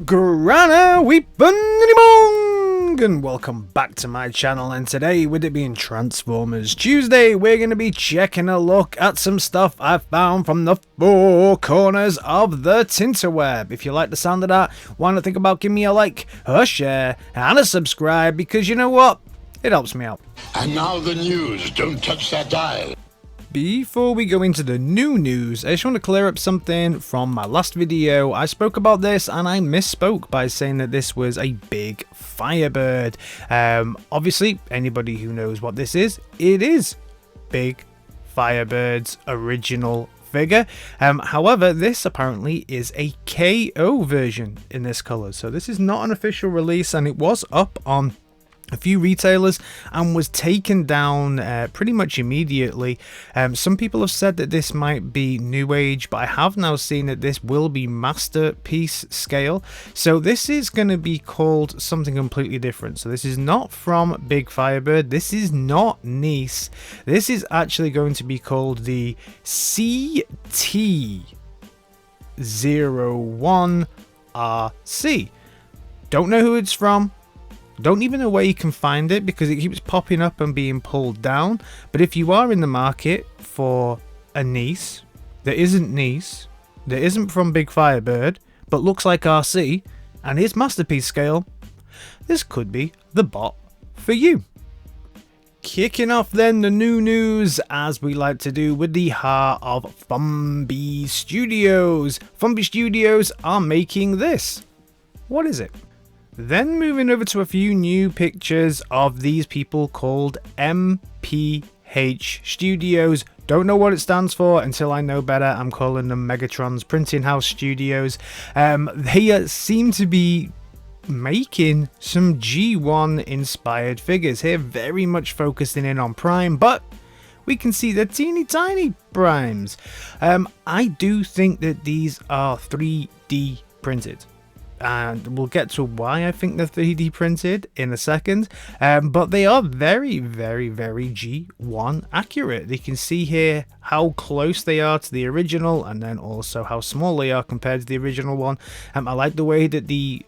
Grana Weepanimong, and welcome back to my channel. And today, with it being Transformers Tuesday, we're going to be checking a look at some stuff I found from the four corners of the Tinterweb. If you like the sound of that, why not think about giving me a like, a share, and a subscribe, because you know what? It helps me out. And now the news. Don't touch that dial. Before we go into the new news, I just want to clear up something from my last video. I spoke about this and I misspoke by saying that this was a big Firebird. Obviously, anybody who knows what this is, it is Big Firebird's original figure. However, this apparently is a KO version in this color. So this is not an official release, and it was up on a few retailers and was taken down pretty much immediately. Some people have said that this might be NEWAGE, but I have now seen that this will be masterpiece scale. So this is going to be called something completely different. So this is not from Big Firebird. This is not NEWAGE. This is actually going to be called the CT01RC. Don't know who it's from. Don't even know where you can find it because it keeps popping up and being pulled down. But if you are in the market for a NEWAGE that isn't NEWAGE, that isn't from Big Firebird, but looks like RC and is masterpiece scale, this could be the bot for you. Kicking off then the new news, as we like to do, with the heart of Fumby Studios. Fumby Studios are making this. What is it? Then moving over to a few new pictures of these people called MPH Studios. Don't know what it stands for until I know better. I'm calling them Megatron's Printing House Studios. They seem to be making some G1 inspired figures here, very much focusing in on Prime, but we can see the teeny tiny Primes. I do think that these are 3D printed. And we'll get to why I think they're 3D printed in a second, but they are very, very, very G1 accurate. You can see here how close they are to the original, and then also how small they are compared to the original one. I like the way that the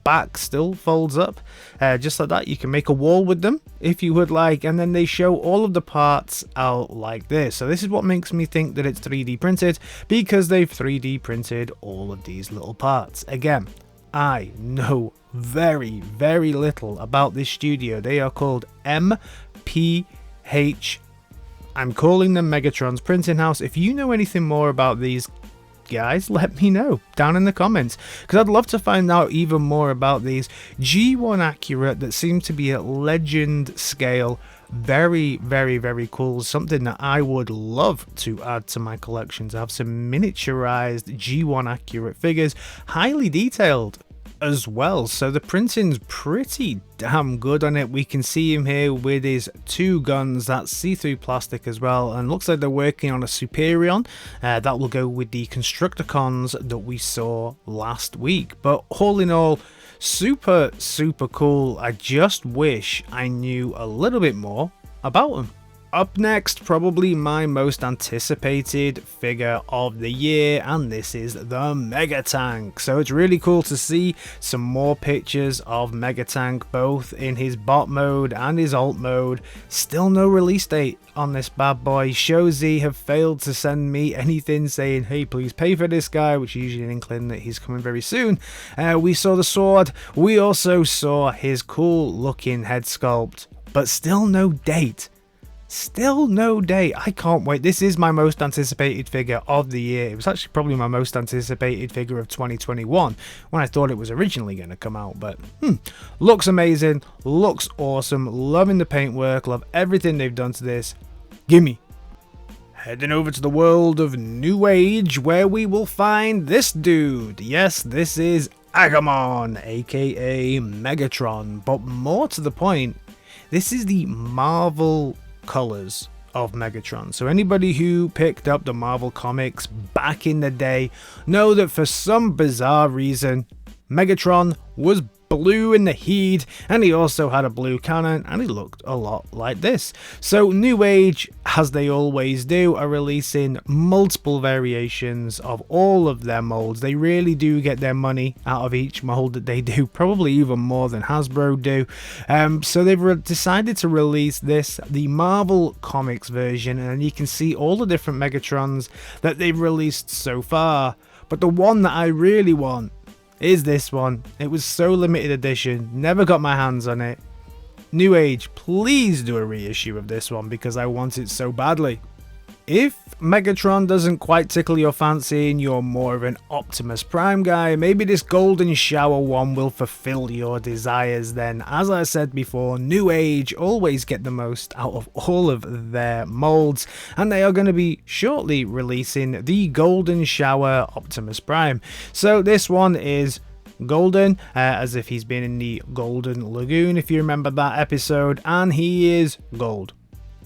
back still folds up, just like that. You can make a wall with them if you would like, and then they show all of the parts out like this. So this is what makes me think that it's 3D printed, because they've 3D printed all of these little parts. Again, I know very, very little about this studio. They are called MPH. I'm calling them Megatron's Printing House. If you know anything more about these guys, let me know down in the comments, because I'd love to find out even more about these G1 accurate that seem to be at legend scale. Very, very, very cool. Something that I would love to add to my collection, to have some miniaturized G1 accurate figures, highly detailed as well. So the printing's pretty damn good on it. We can see him here with his two guns. That's see-through plastic as well, and looks like they're working on a Superion that will go with the Constructicons that we saw last week. But all in all, super cool. I just wish I knew a little bit more about them. Up next, probably my most anticipated figure of the year, and this is the Megatank. So it's really cool to see some more pictures of Megatank, both in his bot mode and his alt mode. Still no release date on this bad boy. Shozi have failed to send me anything saying, hey, please pay for this guy, which is usually an inkling that he's coming very soon. We saw the sword. We also saw his cool looking head sculpt, but still no date. Still no date. I can't wait. This is my most anticipated figure of the year. It was actually probably my most anticipated figure of 2021 when I thought it was originally going to come out. But looks amazing, looks awesome, loving the paintwork, love everything they've done to this. Gimme. Heading over to the world of NEWAGE, where we will find this dude. Yes, this is Agamon Aka Megatron, but more to the point, this is the Marvel colors of Megatron. So anybody who picked up the Marvel comics back in the day know that for some bizarre reason Megatron was blue in the heat, and he also had a blue cannon, and he looked a lot like this. So NEWAGE, as they always do, are releasing multiple variations of all of their molds. They really do get their money out of each mold that they do, probably even more than Hasbro do. So they've decided to release this, the Marvel Comics version, and you can see all the different Megatrons that they've released so far. But the one that I really want is this one. It was so limited edition, never got my hands on it. NEWAGE, please do a reissue of this one because I want it so badly. If Megatron doesn't quite tickle your fancy and you're more of an Optimus Prime guy, maybe this Golden Shower one will fulfill your desires then. As I said before, NEWAGE always get the most out of all of their molds, and they are going to be shortly releasing the Golden Shower Optimus Prime. So this one is golden, as if he's been in the Golden Lagoon, if you remember that episode, and he is gold.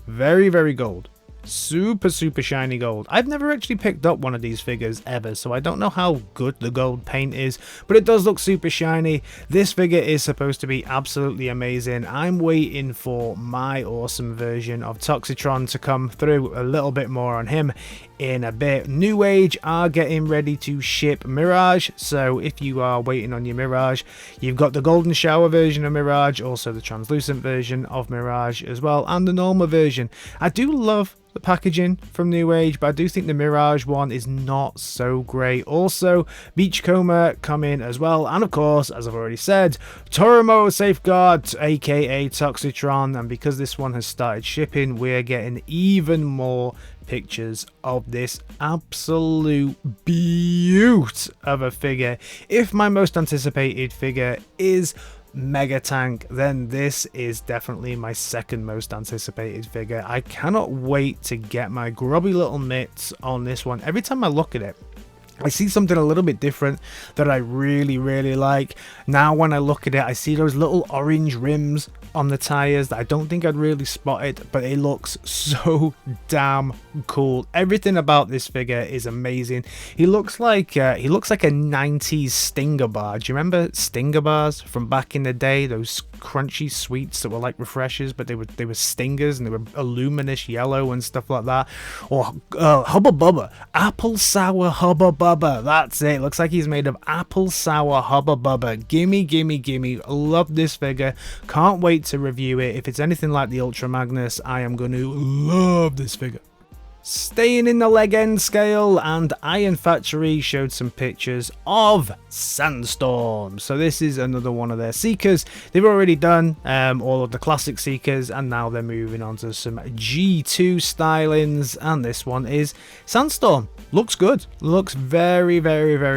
Very, very gold. Super shiny gold. I've never actually picked up one of these figures ever, so I don't know how good the gold paint is, but it does look super shiny. This figure is supposed to be absolutely amazing. I'm waiting for my awesome version of Toxitron to come through. A little bit more on him in a bit. NEWAGE are getting ready to ship Mirage, so if you are waiting on your Mirage, you've got the Golden Shower version of Mirage, also the translucent version of Mirage as well, and the normal version. I do love the packaging from NEWAGE, but I do think the Mirage one is not so great. Also, Beachcomber come in as well, and of course, as I've already said, Torimo Safeguard, aka Toxitron, and because this one has started shipping, we're getting even more pictures of this absolute beaut of a figure. If my most anticipated figure is Megatank, then this is definitely my second most anticipated figure. I cannot wait to get my grubby little mitts on this one. Every time I look at it, I see something a little bit different that I really like. Now when I look at it, I see those little orange rims on the tires that I don't think I'd really spot it, but it looks so damn cool. Everything about this figure is amazing. He looks like a 90s Stinger bar. Do you remember Stinger bars from back in the day? Those crunchy sweets that were like refreshers, but they were stingers and they were luminous yellow and stuff like that. Or Hubba Bubba, apple sour Hubba Bubba. That's it. Looks like he's made of apple sour Hubba Bubba. Gimme. Love this figure. Can't wait to review it. If it's anything like the Ultra Magnus, I am going to love this figure. Staying in the leg end scale, and Iron Factory showed some pictures of Sandstorm. So this is another one of their Seekers. They've already done all of the classic Seekers, and now they're moving on to some G2 stylings, and this one is Sandstorm. Looks good. Looks very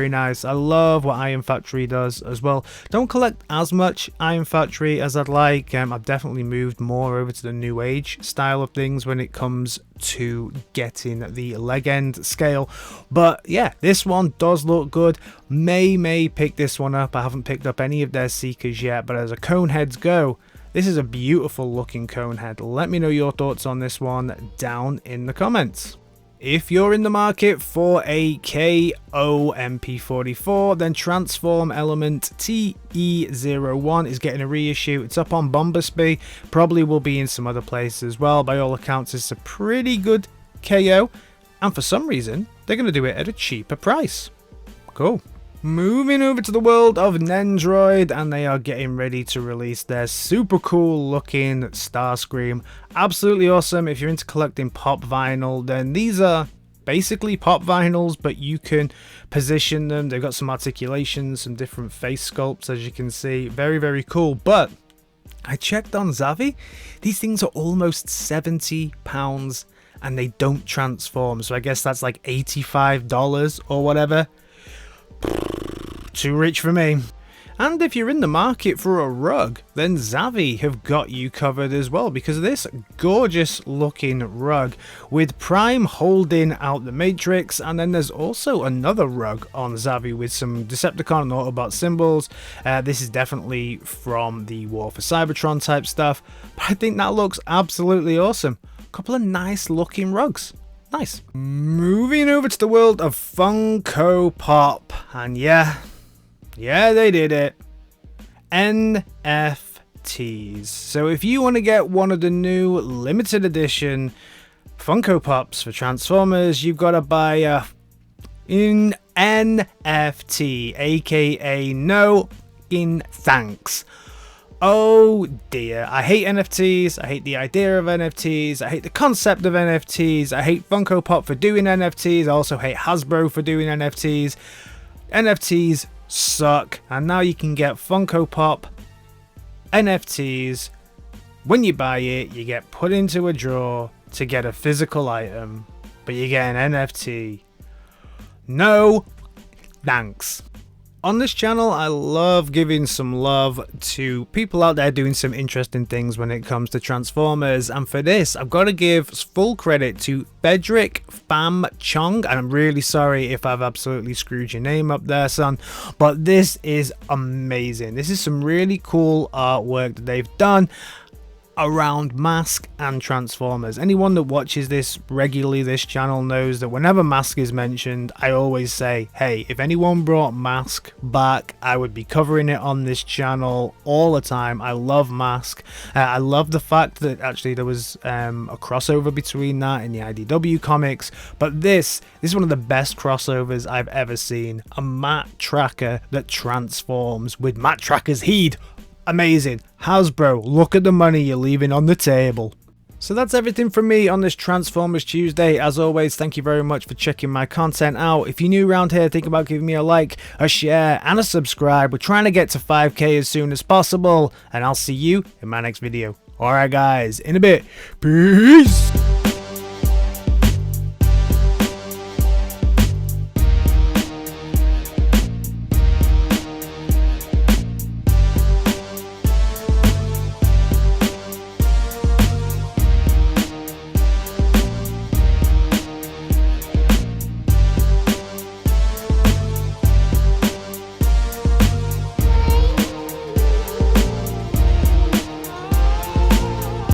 nice. I love what Iron Factory does as well. Don't collect as much Iron Factory as I'd like. I've definitely moved more over to the NEWAGE style of things when it comes to getting the leg end scale, but yeah, this one does look good. May pick this one up. I haven't picked up any of their Seekers yet, but as a cone heads go, this is a beautiful looking cone head. Let me know your thoughts on this one down in the comments. If you're in the market for a KO MP44, then Transform Element TE01 is getting a reissue. It's up on Bombersby, probably will be in some other places as well. By all accounts, it's a pretty good KO, and for some reason, they're going to do it at a cheaper price. Cool. Moving over to the world of Nendroid, and they are getting ready to release their super cool looking Starscream. Absolutely awesome. If you're into collecting pop vinyl, then these are basically pop vinyls, but you can position them. They've got some articulations, some different face sculpts, as you can see. Very cool. But I checked on Zavvi. These things are almost £70 and they don't transform. So I guess that's like $85 or whatever. Too rich for me. And if you're in the market for a rug, then Zavvi have got you covered as well, because of this gorgeous looking rug with Prime holding out the Matrix, and then there's also another rug on Zavvi with some Decepticon and Autobot symbols. This is definitely from the War for Cybertron type stuff, but I think that looks absolutely awesome. A couple of nice looking rugs. Nice. Moving over to the world of Funko Pop, and yeah, they did it. NFTs. So if you want to get one of the new limited edition Funko Pops for Transformers, you've got to buy a NFT, aka no in thanks. Oh dear, I hate NFTs, I hate the idea of NFTs, I hate the concept of NFTs, I hate Funko Pop for doing NFTs, I also hate Hasbro for doing NFTs. NFTs suck, and now you can get Funko Pop NFTs. When you buy it, you get put into a drawer to get a physical item, but you get an NFT. No thanks. On this channel, I love giving some love to people out there doing some interesting things when it comes to Transformers, and for this, I've got to give full credit to Frederick Pham Chong, and I'm really sorry if I've absolutely screwed your name up there, son, but this is amazing. This is some really cool artwork that they've done around M.A.S.K and Transformers. Anyone that watches this regularly, this channel, knows that whenever M.A.S.K is mentioned, I always say, hey, if anyone brought M.A.S.K back, I would be covering it on this channel all the time. I love M.A.S.K. I love the fact that actually there was a crossover between that and the IDW comics, but this is one of the best crossovers I've ever seen. A Matt Tracker that transforms with Matt Tracker's heat. Amazing. Hasbro, look at the money you're leaving on the table. So that's everything from me on this Transformers Tuesday. As always, thank you very much for checking my content out. If you're new around here, think about giving me a like, a share, and a subscribe. We're trying to get to 5k as soon as possible, and I'll see you in my next video. Alright guys, in a bit. Peace!